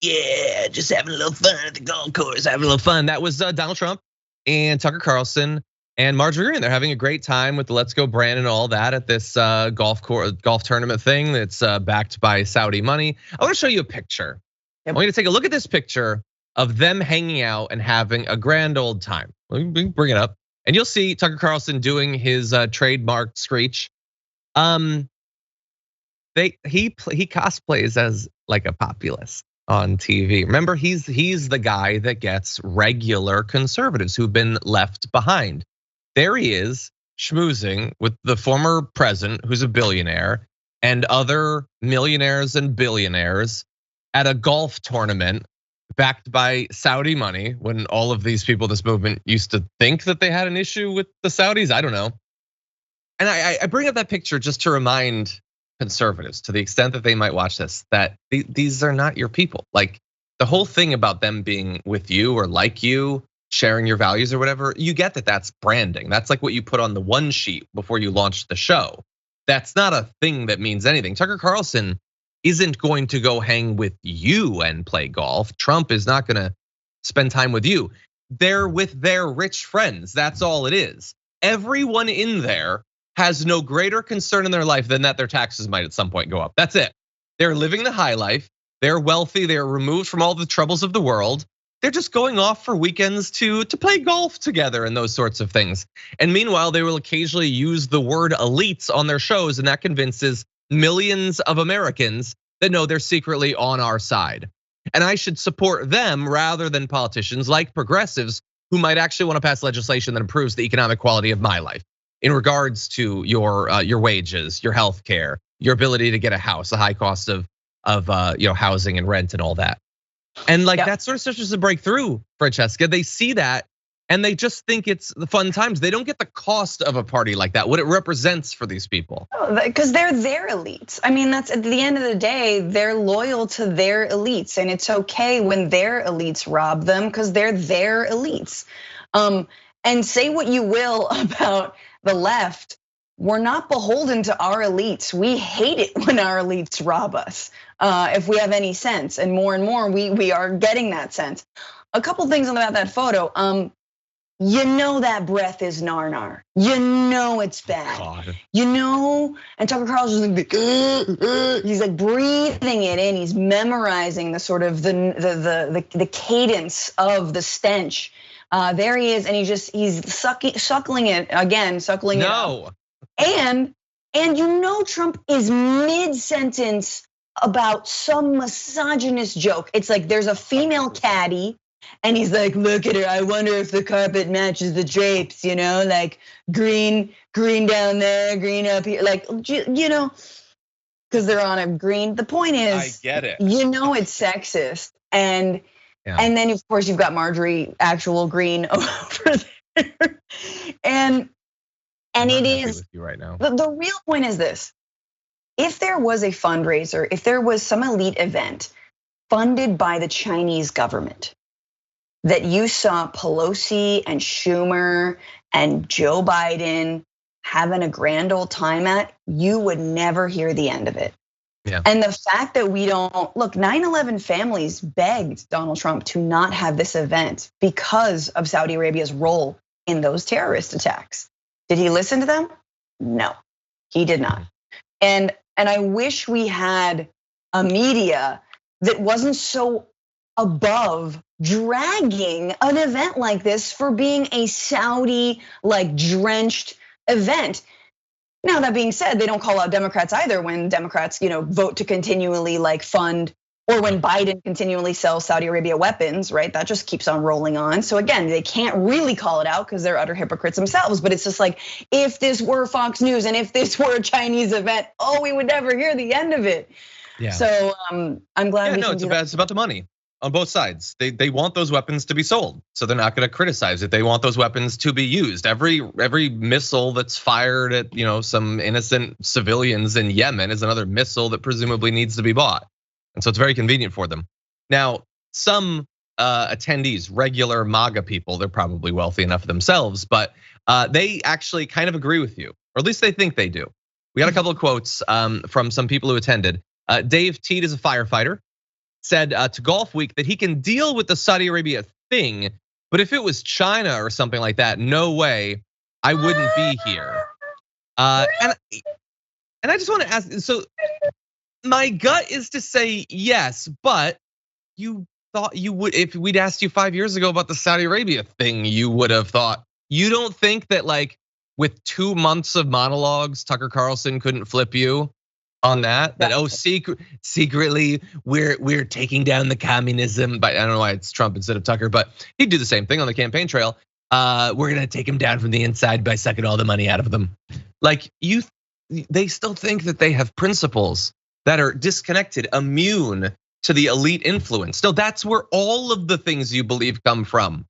yeah, just having a little fun at the golf course, having a little fun. That was Donald Trump and Tucker Carlson and Marjorie Taylor. They're having a great time with the Let's Go Brandon and all that at this golf tournament thing that's backed by Saudi money. I want to show you a picture. I want you to take a look at this picture of them hanging out and having a grand old time. We can bring it up, and you'll see Tucker Carlson doing his trademark screech. He cosplays as like a populist on TV. Remember, he's the guy that gets regular conservatives who've been left behind. There he is schmoozing with the former president, who's a billionaire, and other millionaires and billionaires at a golf tournament backed by Saudi money, when all of these people, this movement, used to think that they had an issue with the Saudis. I don't know. And I bring up that picture just to remind conservatives, to the extent that they might watch this, that these are not your people. Like, the whole thing about them being with you or like you, sharing your values or whatever, you get that that's branding. That's like what you put on the one sheet before you launch the show. That's not a thing that means anything. Tucker Carlson isn't going to go hang with you and play golf. Trump is not gonna spend time with you. They're with their rich friends. That's all it is. Everyone in there has no greater concern in their life than that their taxes might at some point go up. That's it. They're living the high life. They're wealthy. They're removed from all the troubles of the world. They're just going off for weekends to play golf together and those sorts of things. And meanwhile, they will occasionally use the word elites on their shows, and that convinces millions of Americans that know they're secretly on our side. And I should support them rather than politicians like progressives who might actually want to pass legislation that improves the economic quality of my life in regards to your wages, your health care, your ability to get a house, the high cost of housing and rent and all that. And like that sort of stuff is a breakthrough, Francesca. They see that and they just think it's the fun times. They don't get the cost of a party like that, what it represents for these people. Because they're their elites. I mean, that's at the end of the day, they're loyal to their elites, and it's okay when their elites rob them because they're their elites. And say what you will about the left, we're not beholden to our elites. We hate it when our elites rob us, if we have any sense. And more, we are getting that sense. A couple things about that photo. You know that breath is nar. You know it's bad. God. You know, and Tucker Carlson's like, he's like breathing it in. He's memorizing the sort of the cadence of the stench. There he is, and he's suckling it again, suckling it up. And you know Trump is mid-sentence about some misogynist joke. It's like there's a female caddy, and he's like, look at her, I wonder if the carpet matches the drapes, like green down there, green up here, like, because they're on a green. The point is, I get it. It's sexist. And then of course you've got Marjorie actual Greene over there. And it is with you right now. The real point is this. If there was a fundraiser, if there was some elite event funded by the Chinese government that you saw Pelosi and Schumer and Joe Biden having a grand old time at, you would never hear the end of it. Yeah. And the fact that we don't, look, 9/11 families begged Donald Trump to not have this event because of Saudi Arabia's role in those terrorist attacks. Did he listen to them? No, he did not. And I wish we had a media that wasn't so above dragging an event like this for being a Saudi like drenched event. Now, that being said, they don't call out Democrats either when Democrats, vote to continually like fund, or when Biden continually sells Saudi Arabia weapons, right? That just keeps on rolling on. So again, they can't really call it out because they're utter hypocrites themselves. But it's just like, if this were Fox News and if this were a Chinese event, we would never hear the end of it. Yeah. So I'm glad. Yeah, it's about the money on both sides. They want those weapons to be sold, so they're not going to criticize it. They want those weapons to be used. Every missile that's fired at some innocent civilians in Yemen is another missile that presumably needs to be bought. And so it's very convenient for them. Now, some attendees, regular MAGA people, they're probably wealthy enough themselves, but they actually kind of agree with you, or at least they think they do. We got a couple of quotes from some people who attended. Dave Teed is a firefighter, said to Golf Week that he can deal with the Saudi Arabia thing, but if it was China or something like that, no way, I wouldn't be here. And I just want to ask, so my gut is to say yes, but you thought you would, if we'd asked you 5 years ago about the Saudi Arabia thing, you would have thought. You don't think that like with 2 months of monologues, Tucker Carlson couldn't flip you on that? That secretly we're taking down the communism, but I don't know why it's Trump instead of Tucker, but he'd do the same thing on the campaign trail. We're gonna take him down from the inside by sucking all the money out of them. Like they still think that they have principles that are disconnected, immune to the elite influence. So that's where all of the things you believe come from.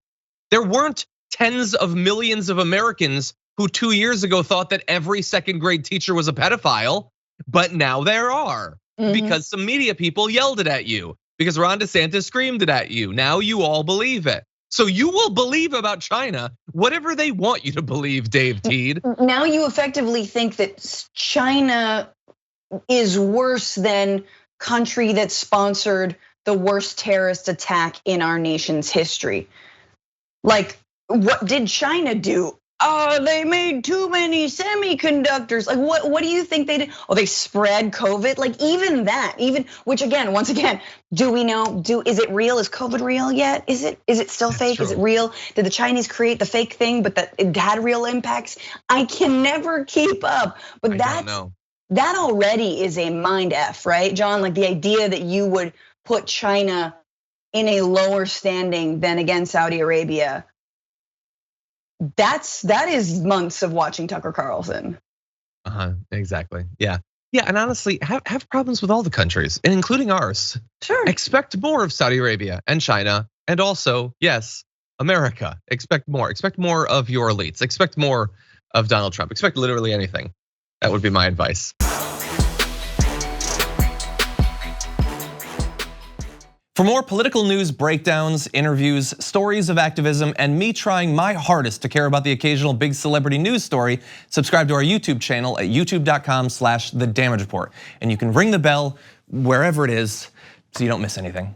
There weren't tens of millions of Americans who 2 years ago thought that every second grade teacher was a pedophile, but now there are because some media people yelled it at you, because Ron DeSantis screamed it at you. Now you all believe it. So you will believe about China whatever they want you to believe, Dave Teed. Now you effectively think that China is worse than country that sponsored the worst terrorist attack in our nation's history. Like, what did China do? Oh, they made too many semiconductors. Like, what do you think they did? Oh, they spread COVID. Like, even that, which again, once again, do we know? Is it real? Is COVID real yet? Is it still fake? True. Is it real? Did the Chinese create the fake thing, but that it had real impacts? I can never keep up. But that already is a mind F, right, John? Like the idea that you would put China in a lower standing than again Saudi Arabia. That is months of watching Tucker Carlson. Exactly. Yeah, and honestly, have problems with all the countries, and including ours. Sure. Expect more of Saudi Arabia and China, and also, yes, America. Expect more. Expect more of your elites. Expect more of Donald Trump. Expect literally anything. That would be my advice. For more political news breakdowns, interviews, stories of activism, and me trying my hardest to care about the occasional big celebrity news story, subscribe to our YouTube channel at youtube.com/thedamagereport. And you can ring the bell wherever it is so you don't miss anything.